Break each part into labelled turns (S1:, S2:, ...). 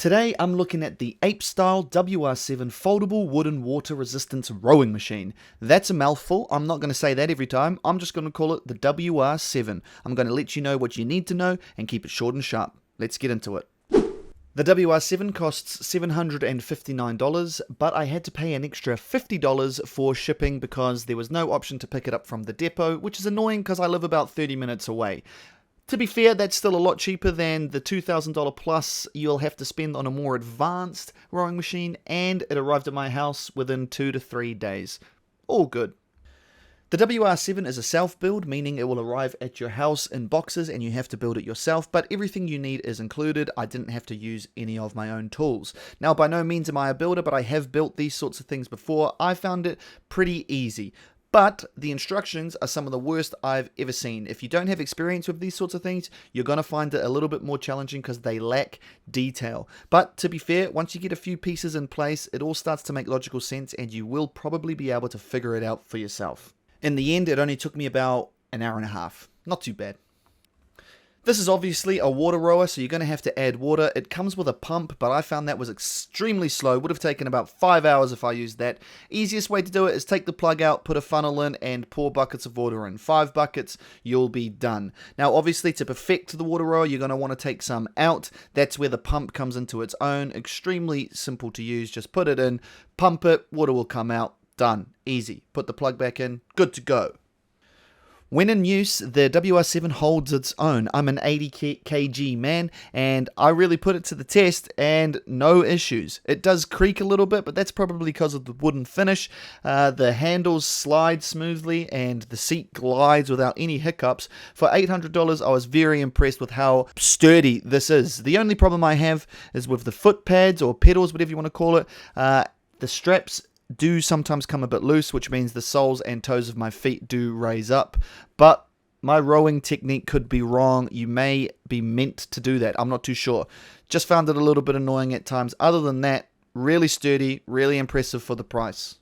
S1: Today I'm looking at the Ape Style WR-7 Foldable Wooden Water Resistance Rowing Machine. That's a mouthful. I'm not going to say that every time. I'm just going to call it the WR-7. I'm going to let you know what you need to know and keep it short and sharp. Let's get into it. The WR-7 costs $759, but I had to pay an extra $50 for shipping because there was no option to pick it up from the depot, which is annoying because I live about 30 minutes away. To be fair, that's still a lot cheaper than the $2,000 plus you'll have to spend on a more advanced rowing machine, and it arrived at my house within 2 to 3 days. All good. The WR-7 is a self-build, meaning it will arrive at your house in boxes and you have to build it yourself, but everything you need is included. I didn't have to use any of my own tools. Now, by no means am I a builder, but I have built these sorts of things before. I found it pretty easy. But the instructions are some of the worst I've ever seen. If you don't have experience with these sorts of things, you're going to find it a little bit more challenging because they lack detail. But to be fair, once you get a few pieces in place, it all starts to make logical sense and you will probably be able to figure it out for yourself. In the end, it only took me about an hour and a half. Not too bad. This is obviously a water rower, so you're going to have to add water. It comes with a pump, but I found that was extremely slow. Would have taken about 5 hours if I used that. Easiest way to do it is take the plug out, put a funnel in, and pour buckets of water in. 5 buckets, you'll be done. Now, obviously, to perfect the water rower, you're going to want to take some out. That's where the pump comes into its own. Extremely simple to use. Just put it in, pump it, water will come out. Done. Easy. Put the plug back in. Good to go. When in use, the WR-7 holds its own. I'm an 80 kg man, and I really put it to the test, and no issues. It does creak a little bit, but that's probably because of the wooden finish. The handles slide smoothly, and the seat glides without any hiccups. For $800, I was very impressed with how sturdy this is. The only problem I have is with the foot pads, or pedals, whatever you want to call it. The straps do sometimes come a bit loose, which means the soles and toes of my feet do raise up, but my rowing technique could be wrong. You may be meant to do that. I'm not too sure. Just found it a little bit annoying at times. Other than that, really sturdy, really impressive for the price.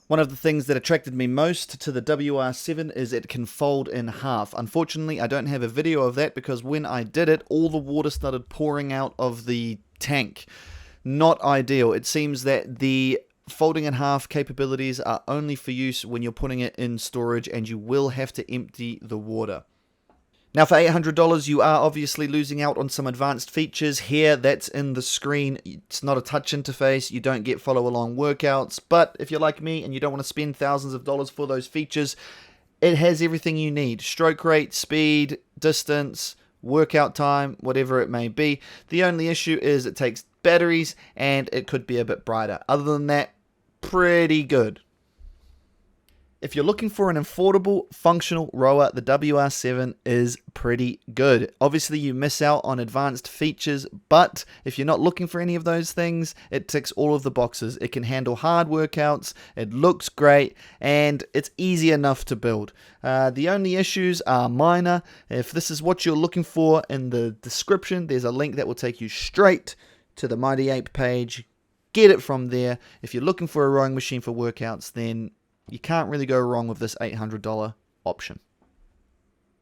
S1: One of the things that attracted me most to the WR-7 is it can fold in half. Unfortunately, I don't have a video of that because when I did it, all the water started pouring out of the tank. Not ideal. It seems that the folding in half capabilities are only for use when you're putting it in storage, and you will have to empty the water. Now, for $800, you are obviously losing out on some advanced features here. That's in the screen. It's not a touch interface. You don't get follow-along workouts, but if you're like me and you don't want to spend thousands of dollars for those features, it has everything you need. Stroke rate, speed, distance, workout time, whatever it may be. The only issue is it takes batteries and it could be a bit brighter. Other than that, pretty good. If you're looking for an affordable, functional rower, the WR-7 is pretty good. Obviously, you miss out on advanced features, but if you're not looking for any of those things, it ticks all of the boxes. It can handle hard workouts, it looks great, and it's easy enough to build. The only issues are minor. If this is what you're looking for, in the description, there's a link that will take you straight to the MightyApe page. Get it from there. If you're looking for a rowing machine for workouts, then you can't really go wrong with this $800 option.